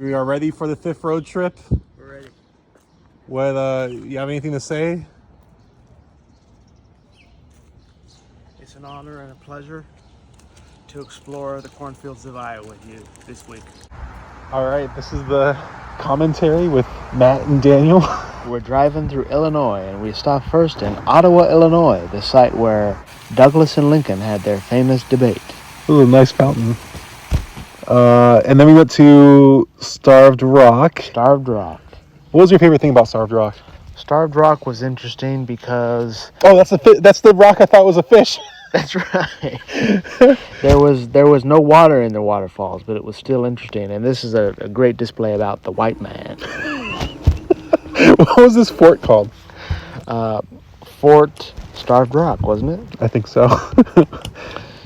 We are ready for the 5th road trip. We're ready. What, you have anything to say? It's an honor and a pleasure to explore the cornfields of Iowa with you this week. All right, this is the commentary with Matt and Daniel. We're driving through Illinois, and we stopped first in Ottawa, Illinois, the site where Douglas and Lincoln had their famous debate. Ooh, nice fountain. And then we went to Starved Rock. Starved Rock. What was your favorite thing about Starved Rock? Starved Rock was interesting because... Oh, that's the rock I thought was a fish. That's right. There was no water in the waterfalls, but it was still interesting. And this is a great display about the white man. What was this fort called? Fort Starved Rock, wasn't it? I think so.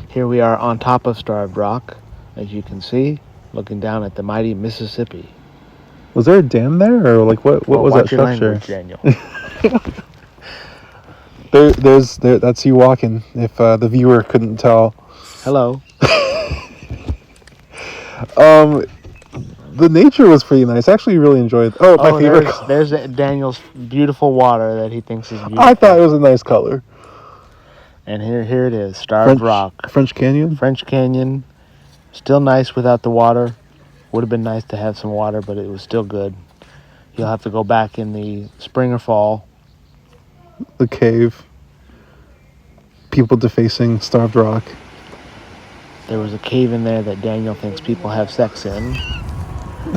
Here we are on top of Starved Rock, as you can see, looking down at the mighty Mississippi. Was there a dam there, or like what was that structure? Language, Daniel. That's you walking. If the viewer couldn't tell. Hello. The nature was pretty nice. I actually really enjoyed. My favorite. There's Daniel's beautiful water that he thinks is beautiful. I thought it was a nice color. And here it is, Starved Rock. French Canyon. French Canyon. Still nice without the water. Would have been nice to have some water, but it was still good. You'll have to go back in the spring or fall. The cave. People defacing Starved Rock. There was a cave in there that Daniel thinks people have sex in.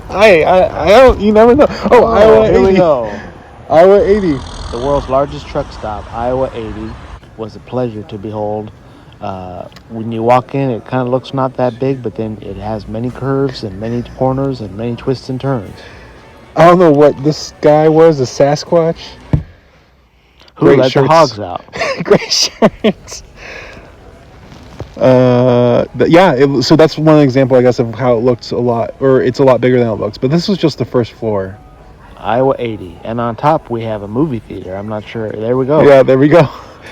I don't. You never know. Oh, Iowa 80. Here we go. Iowa 80. The world's largest truck stop, Iowa 80, was a pleasure to behold. When you walk in, it kind of looks not that big, but then it has many curves and many corners and many twists and turns. I don't know what this guy was, a Sasquatch. Who let the hogs out? Great shirts. So that's one example, I guess, of how it looks it's a lot bigger than it looks. But this was just the first floor. Iowa 80. And on top, we have a movie theater. I'm not sure. There we go. Yeah, there we go.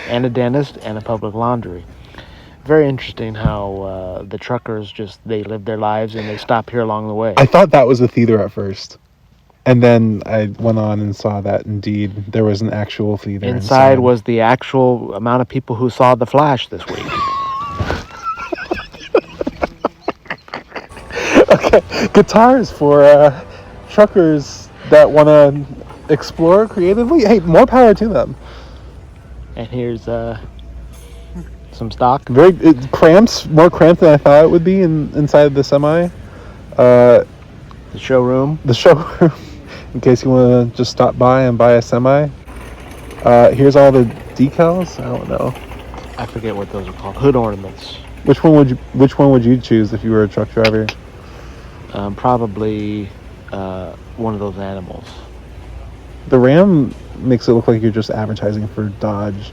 And a dentist and a public laundry. Very interesting how the truckers they live their lives and they stop here along the way. I thought that was a theater at first. And then I went on and saw that indeed there was an actual theater. Inside was the actual amount of people who saw The Flash this week. Okay, guitars for truckers that want to explore creatively. Hey, more power to them. And here's some stock. More cramped than I thought it would be inside the semi. The showroom. The showroom, in case you want to just stop by and buy a semi. Here's all the decals. I don't know. I forget what those are called. Hood ornaments. Which one would you choose if you were a truck driver? Probably one of those animals. The Ram makes it look like you're just advertising for Dodge.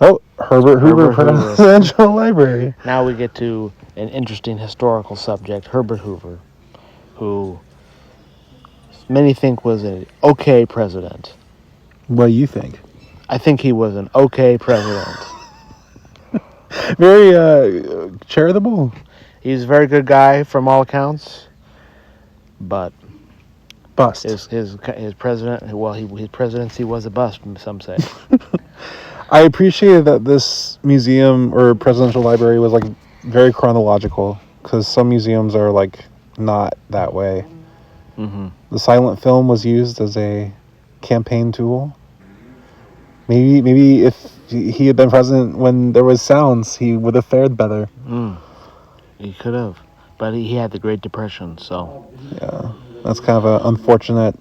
Oh, Herbert Hoover Presidential Library. Now we get to an interesting historical subject, Herbert Hoover, who many think was an okay president. What do you think? I think he was an okay president. Very charitable. He's a very good guy from all accounts, but bust. His president. Well, his presidency was a bust. Some say. I appreciated that this museum or presidential library was like very chronological, because some museums are like not that way. Mm-hmm. The silent film was used as a campaign tool. Maybe if he had been president when there was sounds, he would have fared better. He could have, but he had the Great Depression, so yeah, that's kind of an unfortunate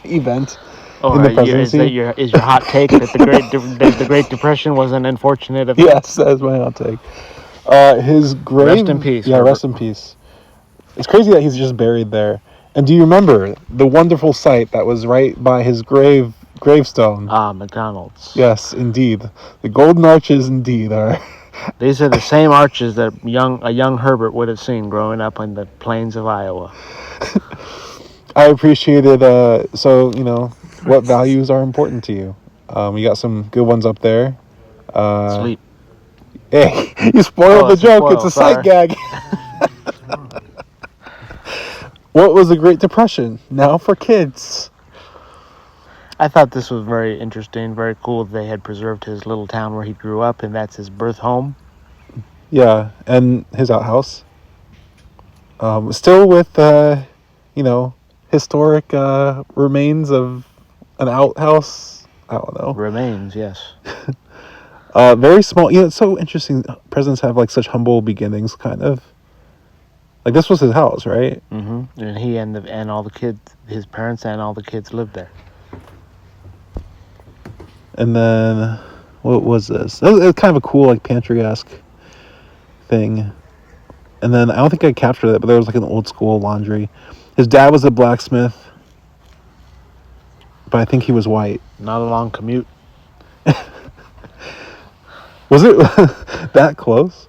event. Oh, in the presidency. Is your hot take that the Great Depression was an unfortunate event? Yes, that's my hot take. His grave. Rest in peace. Yeah, Herbert. Rest in peace. It's crazy that he's just buried there. And do you remember the wonderful site that was right by his gravestone? McDonald's. Yes, indeed. The golden arches, indeed, are. These are the same arches that a young Herbert would have seen growing up on the plains of Iowa. I appreciated. So what values are important to you? You got some good ones up there. Sleep. Hey, you spoiled the joke. It's a sight gag. What was the Great Depression? Now for kids. I thought this was very interesting, very cool that they had preserved his little town where he grew up, and that's his birth home. Yeah, and his outhouse. Still with, historic remains of an outhouse. I don't know. Remains, yes. Very small. It's so interesting. Presidents have like such humble beginnings, kind of. Like this was his house, right? Mm-hmm. And he and all the kids, his parents and all the kids lived there. And then, what was this? It was kind of a cool, like pantry-esque thing. And then I don't think I captured it, but there was like an old school laundry. His dad was a blacksmith, but I think he was white. Not a long commute. Was it that close?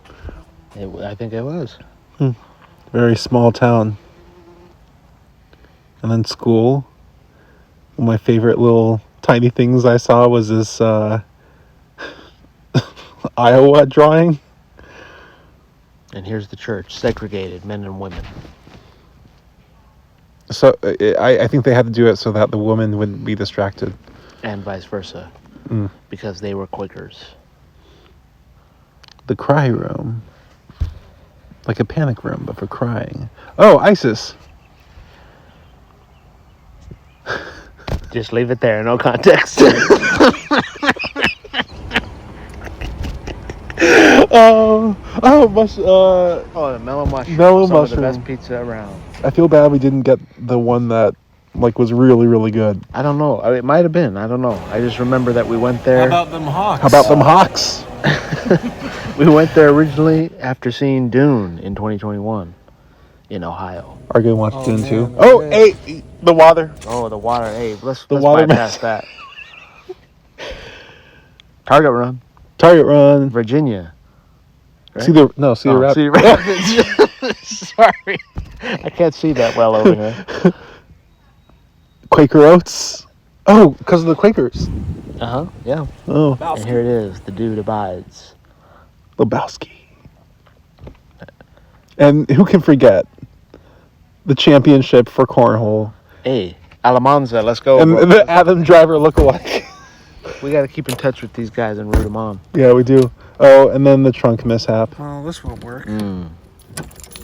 I think it was. Very small town. And then school. One of my favorite little tiny things I saw was this Iowa drawing. And here's the church, segregated, men and women. So I think they had to do it so that the woman wouldn't be distracted. And vice versa. Because they were Quakers. The cry room. Like a panic room, but for crying. Oh, ISIS. Just leave it there, no context. Oh, the mellow mushroom. Mellow Some mushroom. of the best pizza around. I feel bad we didn't get the one that was really, really good. I don't know. It might have been. I don't know. I just remember that we went there. How about them Hawks? How about them Hawks? We went there originally after seeing Dune in 2021 in Ohio. Are you going to watch Dune man, too? that's Oh, good. hey, the water. Oh, the water. Hey, let's water bypass that. Target Run, Target Run. Virginia. Right? Cedar Oh, Rapids. Cedar Rapids. Sorry. I can't see that well over here. Quaker Oats. Oh, because of the Quakers. Uh-huh, yeah. Oh, And here it is. The dude abides. Lebowski. And who can forget the championship for cornhole Hey, Alamanza, let's go. and bro. the Adam Driver lookalike? We got to keep in touch with these guys and root them on. Yeah, we do. Oh, and then the trunk mishap. Well, this won't work.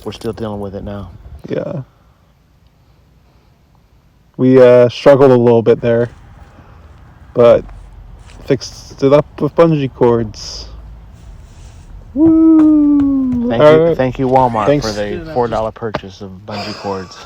We're still dealing with it now. Yeah. We struggled a little bit there, but fixed it up with bungee cords. Woo! Thank you, Walmart, Thanks. for the $4 purchase of bungee cords.